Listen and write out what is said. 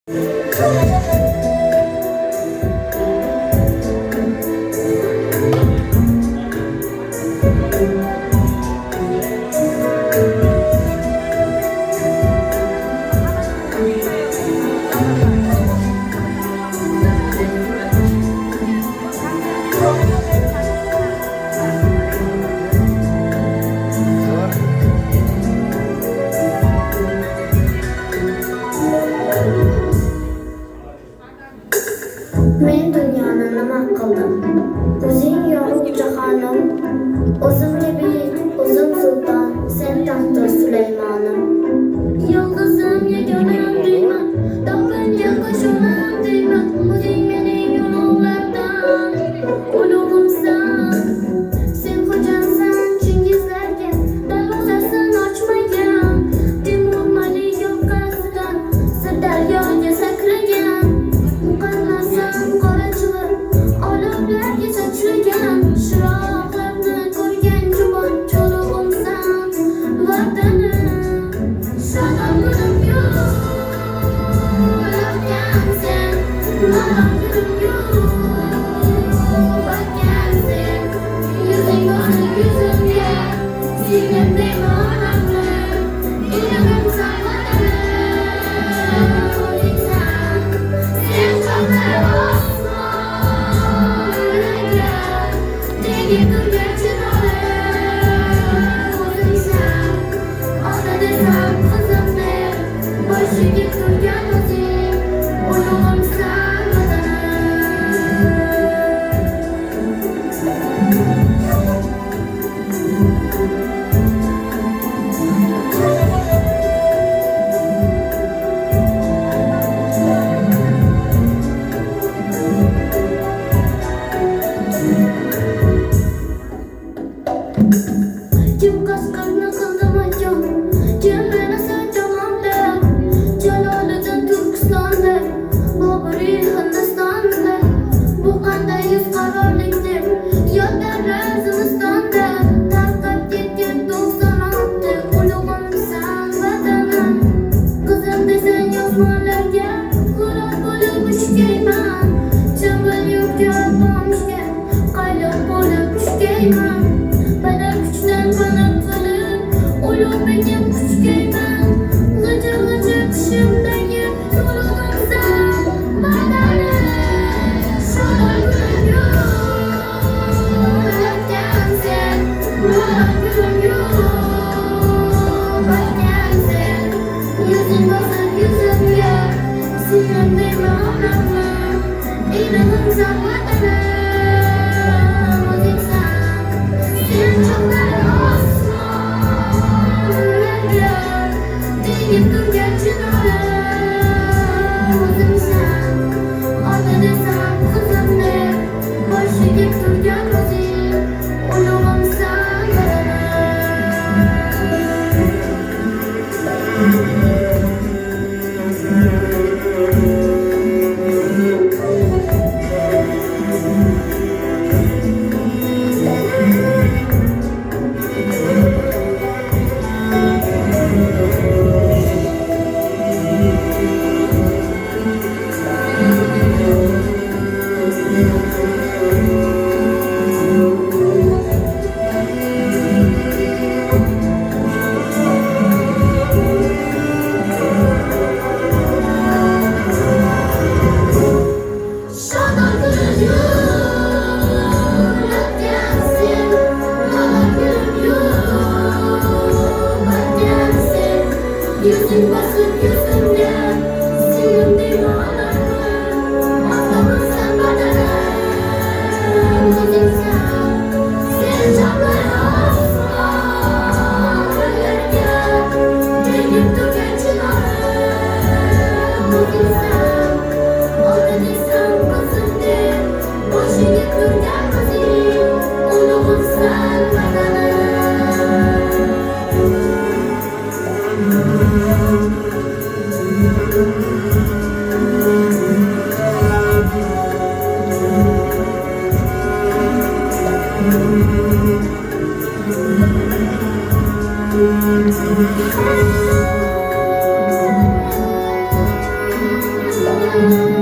Men dunyoni nima qildim? O'zing yorug' jahonim, o'zimga buyuk, o'zim sulton, sen taxti Sulaymonim. Yolg'izim yagonam deyman, topinga qo'shonam deyman, o'zing mening ulug'lardan ulug'imsan. Sen xo'jamsan Chingizlarga, darvozasini ochmagan, Temur Malik yoqasidan Sirdaryoga sakragan. Muqaddasan qora chig'ir, olamlarga sachragan, chiroqlarni ko'rgan juvon cho'lug'imsan vatanim. Shalom gulim yo'lakkansen, malom gulim yo'lakkansen, yuzing o'zing yuzimga, singlim deyman onamni, iligimsan vatanim, o'zingsan. Sen cho'qlar osmonlarga tegib turgan chinorim, o'zingsan. Ota desam qizim deb boshiga turgan o'zing, ulug'imsan vatanim. Kim qasqarni qildim ayjon, kim meni sachamonda, Jaloliddin Turkistonda, Boburiy Hindistonda, bu qanday yuzqarorlik deb yodlarlar zimistonda, tarqab ketgan 96 ulug'imsan vatanim. Qizim desang osmonlarga, g'urur bo'lib uchgayman, Chimbil yurgan bomushga qayliq bo'lib tushgayman. Badal kuchdan banat qilib, ulug'begim kuchgayman, g'ijir-g'ijir tishimdagi ulug'imsan vatanim. Shalom gulim yo'lakkansen, malom gulim yo'lakkansen, yuzing o'zing yuzimga, singlim deyman onamni, iligimsan vatanim, o'zingsan. Sen cho'qlar osmonlarga tegib turgan chinorim, o'zingsan. Ota desam qizim deb boshiga turgan o'zing, ulug'imsan Yüzün basıp yüzümde, singlim deyman onamni, otamsan vatanim, o'zingsan. Sen cho'qlar osmonlarga tegib turgan chinorim, o'zingsan. Ota desam qizim deb boshiga turgan o'zing, ulug'imsan vatanim. Hayat